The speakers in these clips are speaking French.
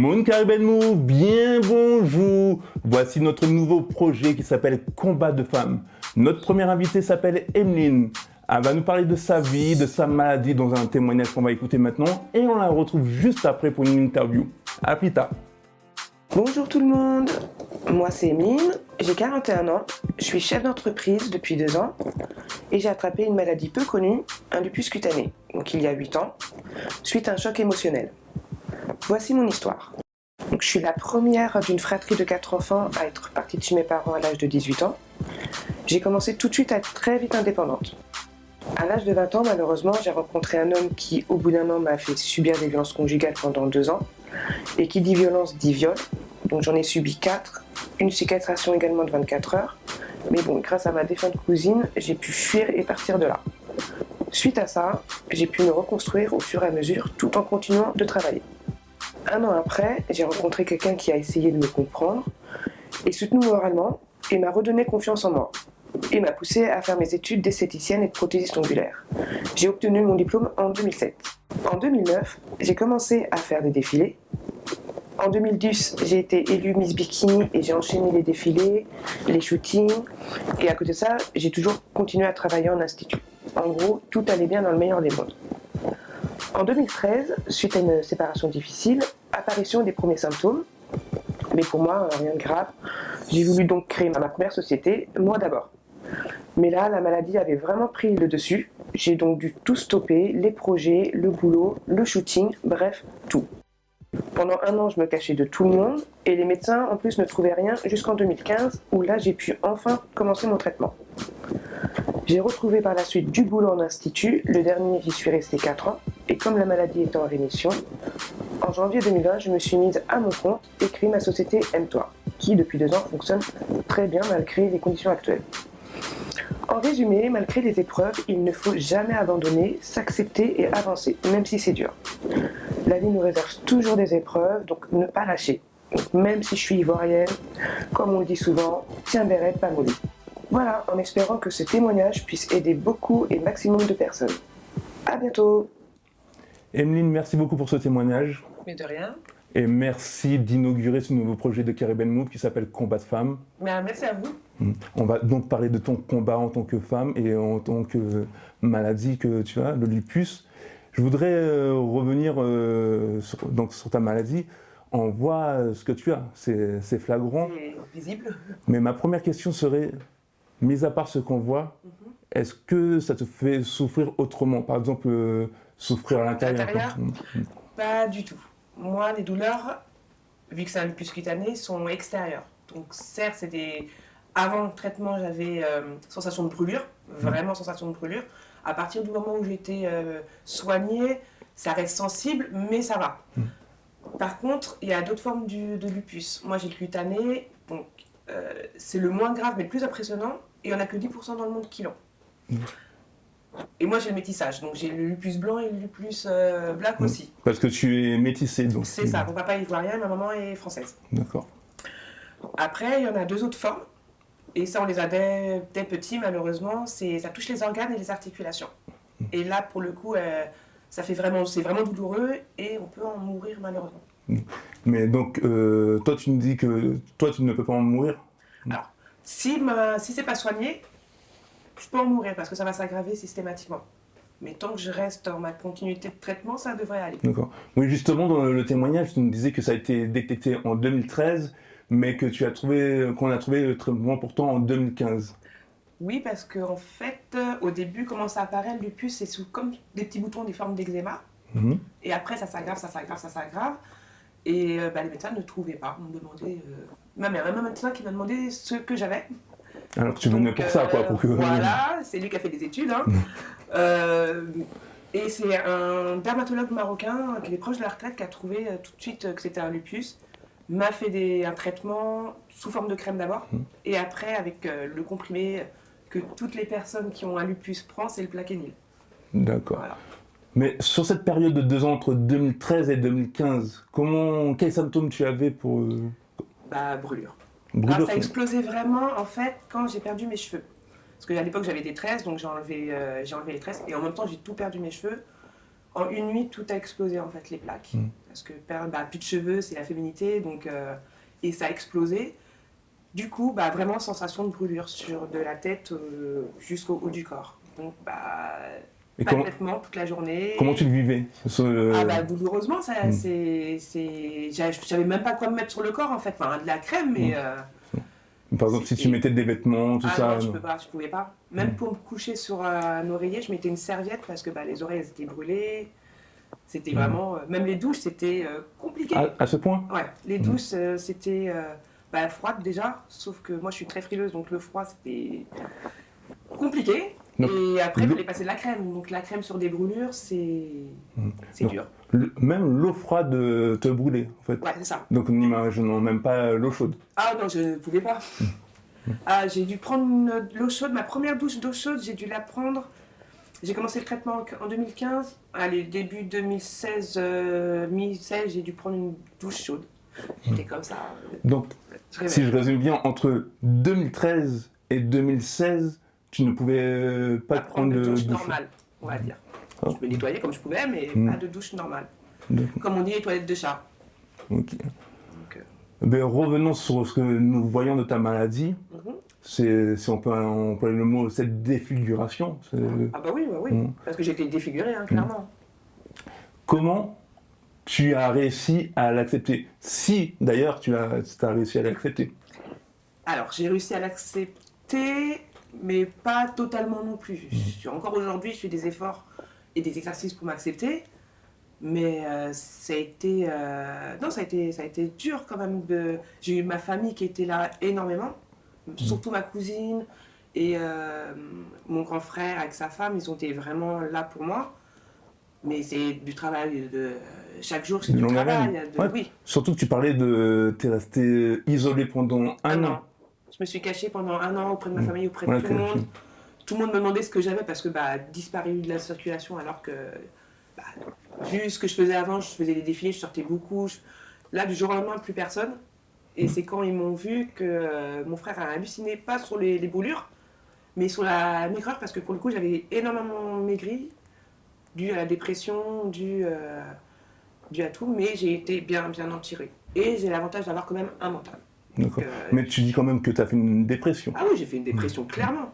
Mon Caribbean Move, bien bonjour. Voici notre nouveau projet qui s'appelle Combat de femmes. Notre première invitée s'appelle Emeline. Elle va nous parler de sa vie, de sa maladie dans un témoignage qu'on va écouter maintenant et on la retrouve juste après pour une interview. À plus tard. Bonjour tout le monde, moi c'est Emeline, j'ai 41 ans, je suis chef d'entreprise depuis 2 ans et j'ai attrapé une maladie peu connue, un lupus cutané, donc il y a 8 ans, suite à un choc émotionnel. Voici mon histoire. Donc, je suis la première d'une fratrie de 4 enfants à être partie de chez mes parents à l'âge de 18 ans. J'ai commencé tout de suite à être très vite indépendante. À l'âge de 20 ans, malheureusement, j'ai rencontré un homme qui, au bout d'un an, m'a fait subir des violences conjugales pendant 2 ans. Et qui dit violence, dit viol. Donc j'en ai subi 4, une séquestration également de 24 heures. Mais bon, grâce à ma défunte cousine, j'ai pu fuir et partir de là. Suite à ça, j'ai pu me reconstruire au fur et à mesure, tout en continuant de travailler. 1 an après, j'ai rencontré quelqu'un qui a essayé de me comprendre et soutenu moralement et m'a redonné confiance en moi. Et m'a poussé à faire mes études d'esthéticienne et de prothésiste ongulaire. J'ai obtenu mon diplôme en 2007. En 2009, j'ai commencé à faire des défilés. En 2010, j'ai été élue Miss Bikini et j'ai enchaîné les défilés, les shootings. Et à côté de ça, j'ai toujours continué à travailler en institut. En gros, tout allait bien dans le meilleur des mondes. En 2013, suite à une séparation difficile, apparition des premiers symptômes. Mais pour moi, rien de grave. J'ai voulu donc créer ma première société, moi d'abord. Mais là, la maladie avait vraiment pris le dessus. J'ai donc dû tout stopper, les projets, le boulot, le shooting, bref, tout. Pendant 1 an, je me cachais de tout le monde et les médecins en plus ne trouvaient rien jusqu'en 2015 où là, j'ai pu enfin commencer mon traitement. J'ai retrouvé par la suite du boulot en institut, le dernier j'y suis restée 4 ans et comme la maladie était en rémission, en janvier 2020, je me suis mise à mon compte et créé ma société Aime-toi, qui depuis 2 ans fonctionne très bien malgré les conditions actuelles. En résumé, malgré les épreuves, il ne faut jamais abandonner, s'accepter et avancer, même si c'est dur. La vie nous réserve toujours des épreuves, donc ne pas lâcher. Donc, même si je suis ivoirienne, comme on le dit souvent, tiens béret, pas molly. Voilà, en espérant que ce témoignage puisse aider beaucoup et maximum de personnes. À bientôt. Emeline, merci beaucoup pour ce témoignage. Mais de rien. Et merci d'inaugurer ce nouveau projet de Caribbean Move qui s'appelle Combat de femmes. Merci à vous. On va donc parler de ton combat en tant que femme et en tant que maladie que tu as, le lupus. Je voudrais revenir sur ta maladie. On voit ce que tu as, c'est flagrant. C'est visible. Mais ma première question serait, mis à part ce qu'on voit, est-ce que ça te fait souffrir autrement? Par exemple, souffrir à l'intérieur? Pas du tout. Moi, les douleurs, vu que c'est un lupus cutané, sont extérieures. Donc certes, avant le traitement, j'avais sensation de brûlure, vraiment sensation de brûlure. À partir du moment où j'ai été soignée, ça reste sensible, mais ça va. Par contre, il y a d'autres formes de lupus. Moi, j'ai le cutané, donc c'est le moins grave, mais le plus impressionnant, et il n'y en a que 10% dans le monde qui l'ont. Et moi, j'ai le métissage, donc j'ai le lupus blanc et le lupus black aussi. Parce que tu es métissée, donc. C'est ça, mon papa est ivoirien, ma maman est française. D'accord. Après, il y en a 2 autres formes. Et ça, on les a dès petits, malheureusement. Ça touche les organes et les articulations. Et là, pour le coup, c'est vraiment douloureux et on peut en mourir, malheureusement. Mais donc, toi, tu me dis que toi, tu ne peux pas en mourir? Alors, si c'est pas soigné, je peux en mourir parce que ça va s'aggraver systématiquement. Mais tant que je reste dans ma continuité de traitement, ça devrait aller. D'accord. Oui, justement, dans le témoignage, tu nous disais que ça a été détecté en 2013, mais que qu'on a trouvé le traitement pourtant en 2015. Oui, parce qu'en fait, au début, comment ça apparaît, le lupus, c'est comme des petits boutons, des formes d'eczéma. Et après, ça s'aggrave, ça s'aggrave, ça s'aggrave. Et les médecins ne trouvaient pas. On me demandait... Même un médecin qui m'a demandé ce que j'avais. Alors que tu venais pour ça, quoi. Voilà, c'est lui qui a fait des études. Et c'est un dermatologue marocain qui est proche de la retraite qui a trouvé tout de suite que c'était un lupus. M'a fait un traitement sous forme de crème d'abord. Et après, avec le comprimé que toutes les personnes qui ont un lupus prennent, c'est le Plaquenil. D'accord. Voilà. Mais sur cette période de 2 ans, entre 2013 et 2015, quels symptômes tu avais pour... Brûlure. Brûlure, ça a explosé vraiment, en fait, quand j'ai perdu mes cheveux. Parce qu'à l'époque, j'avais des tresses, donc j'ai enlevé les tresses. Et en même temps, j'ai tout perdu mes cheveux. En une nuit, tout a explosé en fait, les plaques. Parce que plus de cheveux, c'est la féminité, donc, et ça a explosé. Du coup, vraiment sensation de brûlure de la tête jusqu'au haut du corps. Donc, Et pas de vêtements toute la journée. comment tu le vivais Douloureusement, j'avais même pas quoi me mettre sur le corps en fait. Enfin, de la crème, mais... Par exemple, si tu mettais des vêtements, tout ça... Non, je pouvais pas. Même pour me coucher sur un oreiller, je mettais une serviette parce que les oreilles elles étaient brûlées. C'était vraiment... même les douches, c'était compliqué. À ce point? Ouais, les douches, c'était froide déjà, sauf que moi je suis très frileuse, donc le froid c'était compliqué. Donc, et après, il fallait passer de la crème. Donc la crème sur des brûlures, c'est dur. Même l'eau froide te brûlait, en fait. Ouais, c'est ça. Donc n'imaginons même pas l'eau chaude. Ah non, je ne pouvais pas. J'ai dû prendre l'eau chaude. Ma première douche d'eau chaude, j'ai dû la prendre. J'ai commencé le traitement en 2015. Allez, début 2016, mi-16, j'ai dû prendre une douche chaude. J'étais comme ça. Donc, si je résume bien, entre 2013 et 2016, tu ne pouvais pas prendre de douche normale, on va dire. Je me nettoyais comme je pouvais, mais pas de douche normale. Comme on dit, les toilettes de chat. Ok. Revenons sur ce que nous voyons de ta maladie. C'est, si on peut employer le mot, cette défiguration. Ah bah oui. Parce que j'ai été défigurée, clairement. Comment tu as réussi à l'accepter? Si, d'ailleurs, tu as réussi à l'accepter. Alors, j'ai réussi à l'accepter, mais pas totalement non plus. Encore aujourd'hui, je fais des efforts et des exercices pour m'accepter. Mais ça a été dur quand même. J'ai eu ma famille qui était là énormément, surtout ma cousine et mon grand frère avec sa femme, ils ont été vraiment là pour moi. Mais c'est du travail, chaque jour c'est du travail. Oui. Surtout que tu parlais t'es resté isolé pendant un an. Je me suis cachée pendant un an auprès de ma famille, auprès de tout le monde. Tout le monde me demandait ce que j'avais parce que disparu de la circulation alors que... vu ce que je faisais avant, je faisais des défilés, je sortais beaucoup. Là, du jour au lendemain, plus personne. Et c'est quand ils m'ont vu que mon frère a halluciné, pas sur les brûlures, mais sur la maigreur, parce que pour le coup, j'avais énormément maigri, dû à la dépression, dû à tout, mais j'ai été bien en tirée. Et j'ai l'avantage d'avoir quand même un mental. D'accord. Mais tu dis quand même que tu as fait une dépression. Ah oui, j'ai fait une dépression, clairement.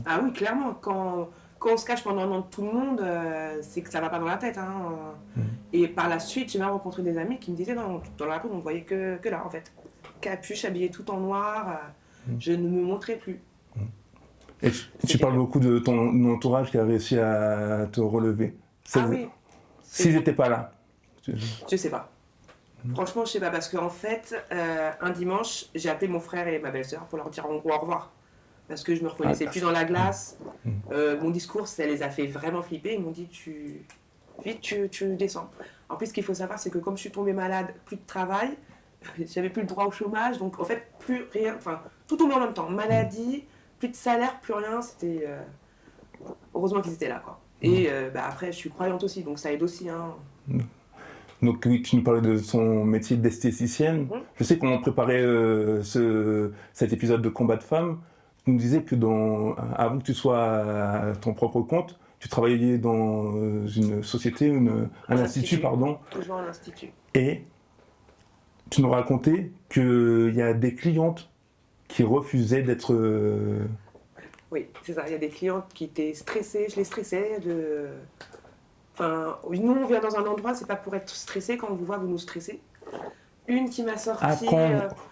Ah oui, clairement. Quand on se cache pendant un an de tout le monde, c'est que ça va pas dans la tête. Et par la suite, j'ai même rencontré des amis qui me disaient non, dans la rue, on ne voyait que là, en fait. Capuche, habillée tout en noir, je ne me montrais plus. Et tu parles beaucoup de ton entourage qui a réussi à te relever. Oui. S'ils n'étaient pas là. Je sais pas. Franchement, je sais pas, parce qu'en fait, un dimanche, j'ai appelé mon frère et ma belle-sœur pour leur dire en gros au revoir. Parce que je me reconnaissais plus dans la glace. Mon discours, ça les a fait vraiment flipper. Ils m'ont dit, vite, tu descends. En plus, ce qu'il faut savoir, c'est que comme je suis tombée malade, plus de travail, j'avais plus le droit au chômage. Donc, en fait, plus rien, enfin, tout tombé en même temps. Maladie, plus de salaire, plus rien. C'était... Heureusement qu'ils étaient là, quoi. Et après, je suis croyante aussi, donc ça aide aussi. Donc oui, tu nous parlais de son métier d'esthéticienne. Je sais qu'on préparait cet épisode de Combat de femmes. Tu nous disais que avant que tu sois à ton propre compte, tu travaillais dans une société, un institut, pardon. Toujours un institut. Et tu nous racontais qu'il y a des clientes qui refusaient d'être... Oui, c'est ça. Il y a des clientes qui étaient stressées. Je les stressais de... Enfin, nous, on vient dans un endroit, c'est pas pour être stressé. Quand on vous voit, vous nous stressez. Une qui m'a sorti...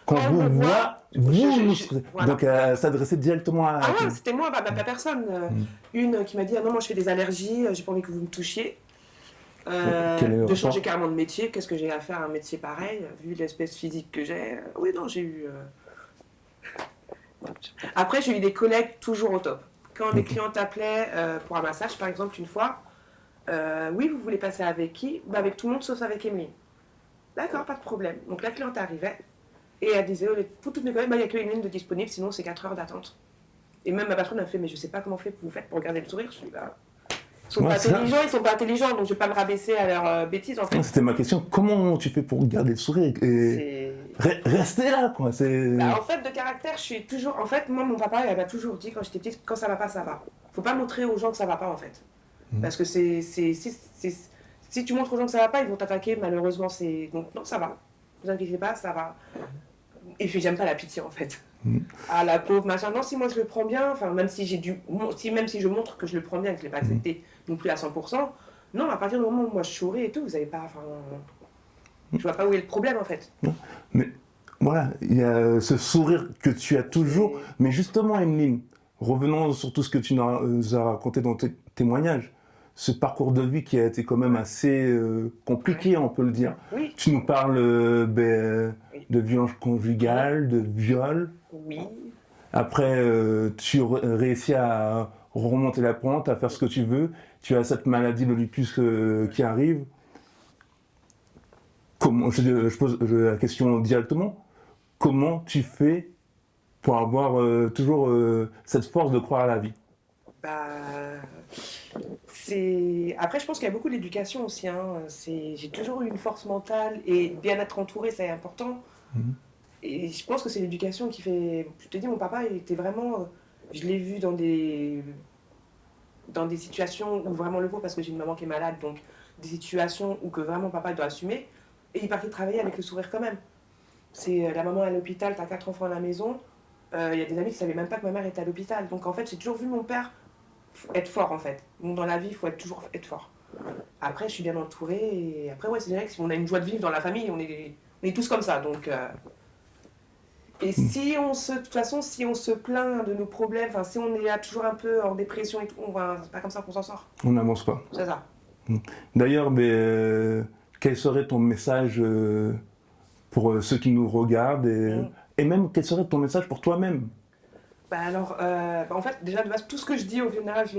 quand vous voit, vous nous stressez. Voilà. Donc, s'adresser directement à... Ah ouais, c'était moi, pas personne. Une qui m'a dit, ah non, moi je fais des allergies, j'ai pas envie que vous me touchiez. De changer carrément de métier, qu'est-ce que j'ai à faire un métier pareil, vu l'espèce physique que j'ai. Oui, non, j'ai eu... Après, j'ai eu des collègues toujours au top. Quand des clientes appelaient pour un massage, par exemple, une fois, oui, vous voulez passer avec qui? Avec tout le monde sauf avec Emeline. D'accord, pas de problème. Donc la cliente arrivait et elle disait, pour toutes mes collègues, il n'y a que Emeline de disponible, sinon c'est 4 heures d'attente. Et même ma patronne a fait, mais je sais pas comment vous faites pour garder le sourire. Je suis là. Ils sont pas intelligents, donc je vais pas me rabaisser à leurs bêtises en fait. C'était ma question, comment tu fais pour garder le sourire et rester là quoi. En fait, de caractère, je suis toujours... En fait, moi, mon papa, il m'a toujours dit quand j'étais petite, quand ça va pas, ça va. Faut pas montrer aux gens que ça va pas en fait. Parce que c'est si tu montres aux gens que ça va pas, ils vont t'attaquer, malheureusement, c'est... Donc non, ça va. Ne vous inquiétez pas, ça va. Et puis j'aime pas la pitié, en fait. Ah, la pauvre, machin. Non, si moi je le prends bien, enfin, même si même si je montre que je le prends bien et que je l'ai pas accepté non plus à 100%, non, à partir du moment où moi je souris et tout, vous avez pas... Enfin, je vois pas où est le problème, en fait. Mais voilà, il y a ce sourire que tu as toujours. Mais justement, Emeline, revenons sur tout ce que tu nous as raconté dans tes témoignages. Ce parcours de vie qui a été quand même assez compliqué, on peut le dire. Oui. Tu nous parles de violence conjugale, de viol. Oui. Après, tu réussis à remonter la pente, à faire ce que tu veux. Tu as cette maladie, le lupus, qui arrive. Comment, je pose la question directement. Comment tu fais pour avoir toujours cette force de croire à la vie? Bah, Après, je pense qu'il y a beaucoup d'éducation aussi. Hein. J'ai toujours eu une force mentale et bien être entouré, c'est important. Et je pense que c'est l'éducation qui fait... Je te dis, mon papa, il était vraiment... Je l'ai vu dans des situations où vraiment le faut, parce que j'ai une maman qui est malade, donc des situations où que vraiment papa doit assumer. Et il partait travailler avec le sourire quand même. C'est la maman à l'hôpital, t'as 4 enfants à la maison. Il y a des amis qui ne savaient même pas que ma mère était à l'hôpital. Donc en fait, j'ai toujours vu mon père être fort en fait. Donc dans la vie, il faut toujours être fort. Après, je suis bien entourée. Et après, ouais, c'est vrai que si on a une joie de vivre dans la famille, on est tous comme ça. Donc, et si de toute façon, si on se plaint de nos problèmes, enfin, si on est là toujours un peu en dépression et tout, c'est pas comme ça qu'on s'en sort. On n'avance pas. C'est ça. D'ailleurs, quel serait ton message pour ceux qui nous regardent et même quel serait ton message pour toi-même? En fait, déjà de base, tout ce que je dis au final, je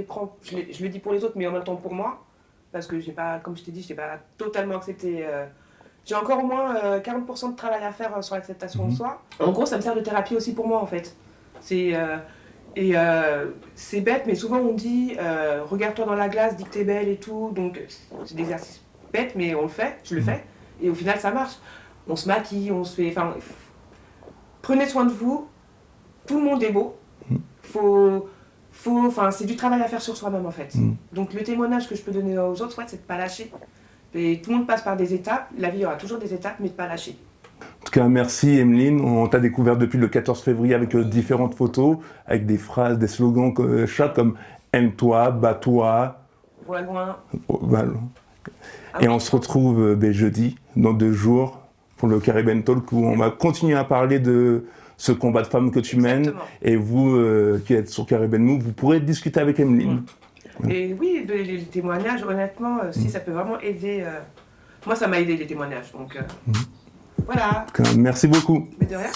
le dis pour les autres, mais en même temps pour moi, parce que j'ai pas, comme je t'ai dit, je n'ai pas totalement accepté. J'ai encore au moins 40% de travail à faire sur l'acceptation de soi. En gros, ça me sert de thérapie aussi pour moi, en fait. C'est bête, mais souvent on dit regarde-toi dans la glace, dis que t'es belle et tout. Donc c'est des exercices bêtes, mais on le fait, je le fais, et au final ça marche. On se maquille, on se fait. Enfin, prenez soin de vous. Tout le monde est beau. C'est du travail à faire sur soi-même en fait. Donc le témoignage que je peux donner aux autres, c'est de ne pas lâcher. Et tout le monde passe par des étapes. La vie, il y aura toujours des étapes, mais de ne pas lâcher. En tout cas, merci Emeline. On t'a découvert depuis le 14 février avec différentes photos, avec des phrases, des slogans comme aime-toi, bats-toi. Vois loin. Voilà. Et on se retrouve jeudi, dans 2 jours, pour le Caribbean Talk, où on va continuer à parler de ce combat de femmes que tu mènes. Et vous, qui êtes sur Caribbean Move, vous pourrez discuter avec Emeline. Et oui, les témoignages, honnêtement, si ça peut vraiment aider. Moi, ça m'a aidé les témoignages. Donc, voilà. Merci beaucoup. Mais de rien.